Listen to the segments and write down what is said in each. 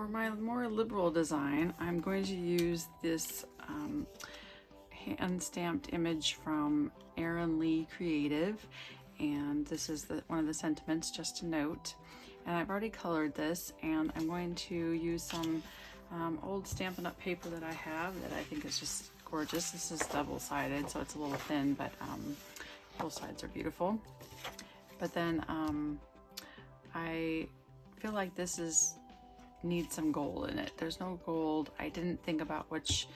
For my more liberal design, I'm going to use this hand-stamped image from Erin Lee Creative, and this is one of the sentiments, just to note. And I've already colored this, and I'm going to use some old Stampin' Up! Paper that I have that I think is just gorgeous. This is double-sided, so it's a little thin, but both sides are beautiful. But then I feel like this needs some gold in it. There's no gold. I didn't think about which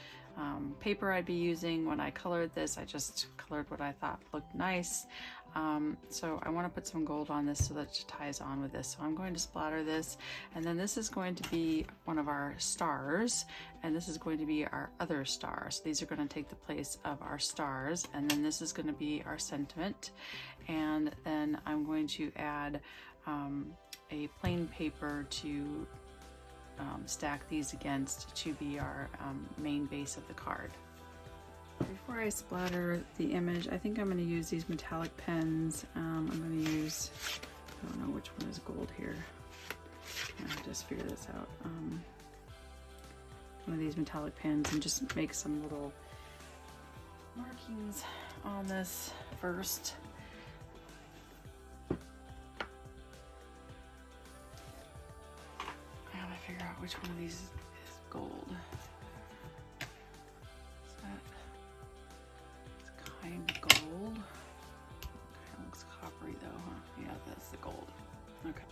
paper I'd be using when I colored this. I just colored what I thought looked nice. So I want to put some gold on this so that it ties on with this. So I'm going to splatter this, and then this is going to be one of our stars, and this is going to be our other star. So these are going to take the place of our stars, and then this is going to be our sentiment. And then I'm going to add a plain paper to stack these against to be our main base of the card. Before I splatter the image, I think I'm going to use these metallic pens. I'm going to use, I don't know which one is gold here. I'll just figure this out. One of these metallic pens, and just make some little markings on this first. I gotta figure out which one of these is gold. Kind of gold. Kind of looks coppery though, huh? Yeah, that's the gold. Okay.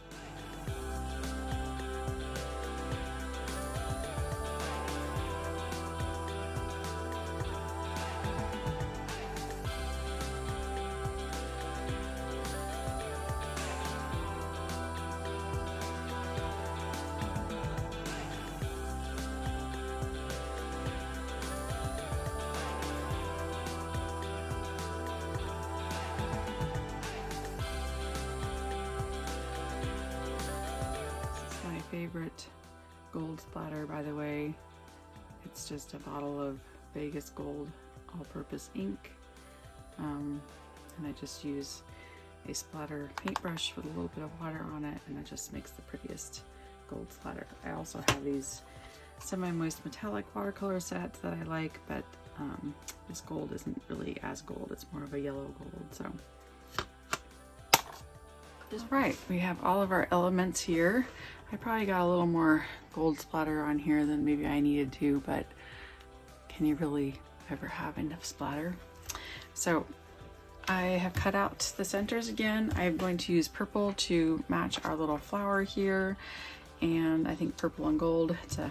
Favorite gold splatter, by the way. It's just a bottle of Vegas Gold all-purpose ink, and I just use a splatter paintbrush with a little bit of water on it, and it just makes the prettiest gold splatter. I also have these semi-moist metallic watercolor sets that I like, but this gold isn't really as gold, it's more of a yellow gold. So right, we have all of our elements here. I probably got a little more gold splatter on here than maybe I needed to, but can you really ever have enough splatter? So I have cut out the centers again. I'm going to use purple to match our little flower here, and I think purple and gold, it's a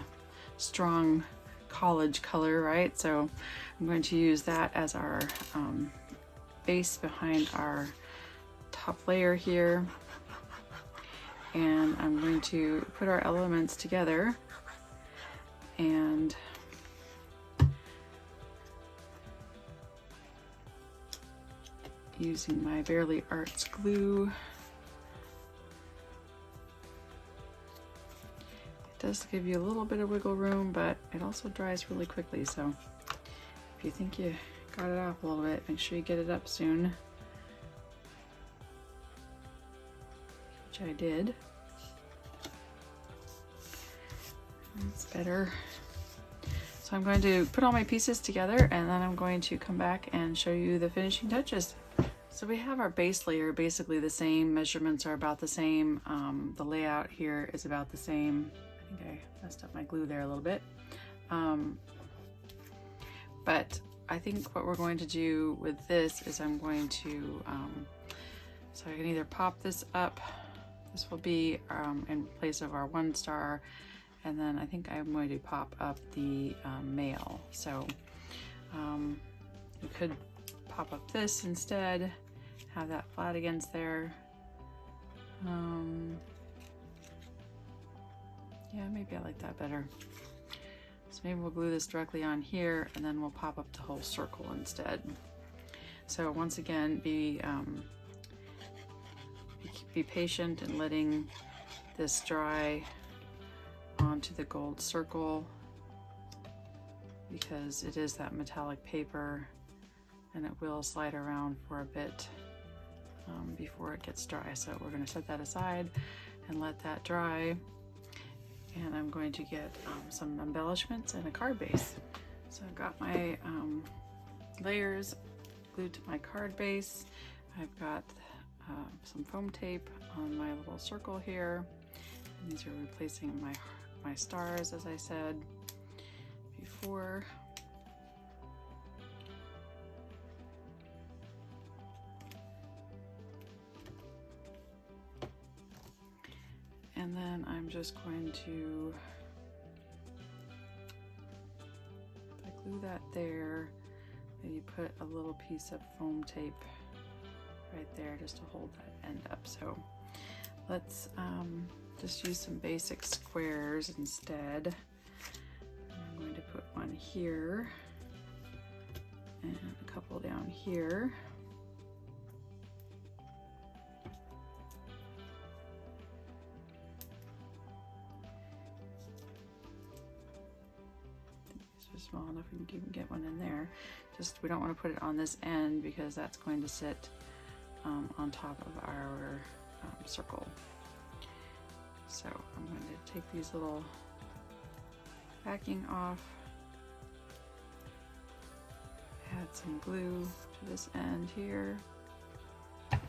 strong college color, right? So I'm going to use that as our base behind our top layer here. And I'm going to put our elements together, and using my Bearly Arts glue. It does give you a little bit of wiggle room, but it also dries really quickly. So if you think you got it off a little bit, make sure you get it up soon. Which I did. That's better. So I'm going to put all my pieces together, and then I'm going to come back and show you the finishing touches. So we have our base layer basically the same, measurements are about the same, the layout here is about the same. I think I messed up my glue there a little bit. But I think what we're going to do with this is I'm going to, so I can either pop this up, this will be in place of our one star, and then I think I'm going to pop up the male. So you could pop up this instead, have that flat against there. Yeah, maybe I like that better. So maybe we'll glue this directly on here, and then we'll pop up the whole circle instead. So once again, be patient in letting this dry onto the gold circle, because it is that metallic paper and it will slide around for a bit before it gets dry. So we're going to set that aside and let that dry. And I'm going to get some embellishments and a card base. So I've got my layers glued to my card base. I've got some foam tape on my little circle here. And these are replacing my stars, as I said before. And then I'm just going to glue that there. Maybe put a little piece of foam tape right there just to hold that end up. So let's just use some basic squares instead. I'm going to put one here and a couple down here. Small enough we can even get one in there. Just we don't want to put it on this end because that's going to sit on top of our circle. So I'm going to take these little backing off, add some glue to this end here, and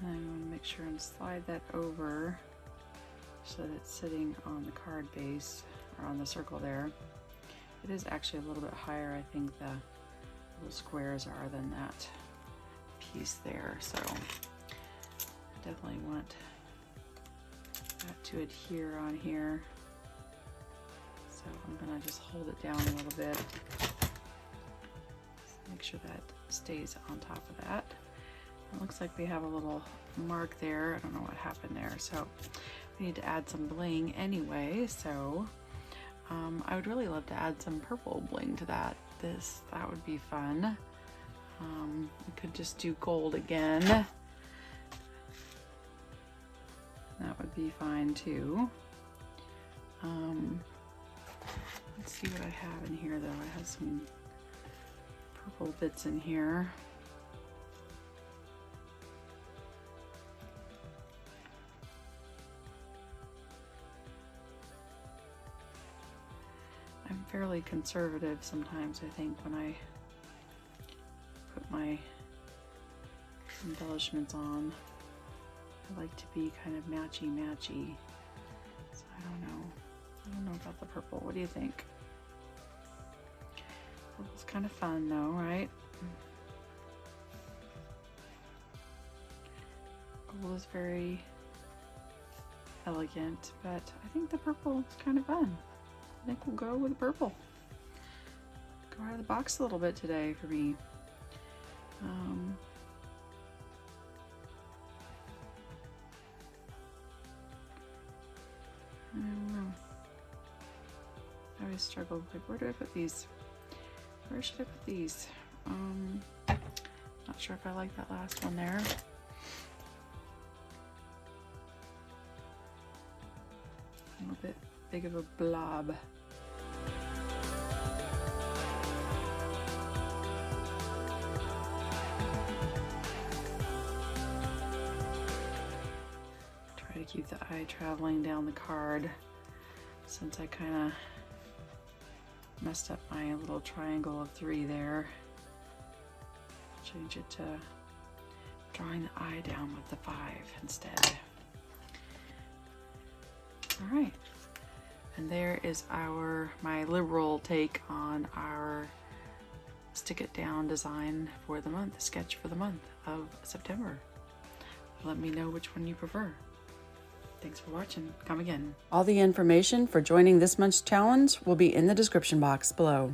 I want to make sure and slide that over so that it's sitting on the card base or on the circle there. It is actually a little bit higher, I think, the little squares are than that piece there, so I definitely want that to adhere on here. So I'm gonna just hold it down a little bit, make sure that stays on top of that. It looks like we have a little mark there. I don't know what happened there, so we need to add some bling anyway. So I would really love to add some purple bling to that. That would be fun. We could just do gold again. That would be fine too. Let's see what I have in here though. I have some purple bits in here. I'm fairly conservative sometimes, I think, when I put my embellishments on. I like to be kind of matchy-matchy. So I don't know about the purple. What do you think? Purple's kind of fun though, right? Gold is very elegant, but I think the purple is kind of fun. I think we'll go with purple. Go out of the box a little bit today for me. I don't know. I always struggle, like, where do I put these? Where should I put these? Not sure if I like that last one there. A little bit big of a blob. Try to keep the eye traveling down the card, since I kind of messed up my little triangle of 3 there. Change it to drawing the eye down with the 5 instead. All right. And there is my liberal take on our stick it down design for the month, sketch for the month of September. Let me know which one you prefer. Thanks for watching. Come again. All the information for joining this month's challenge will be in the description box below.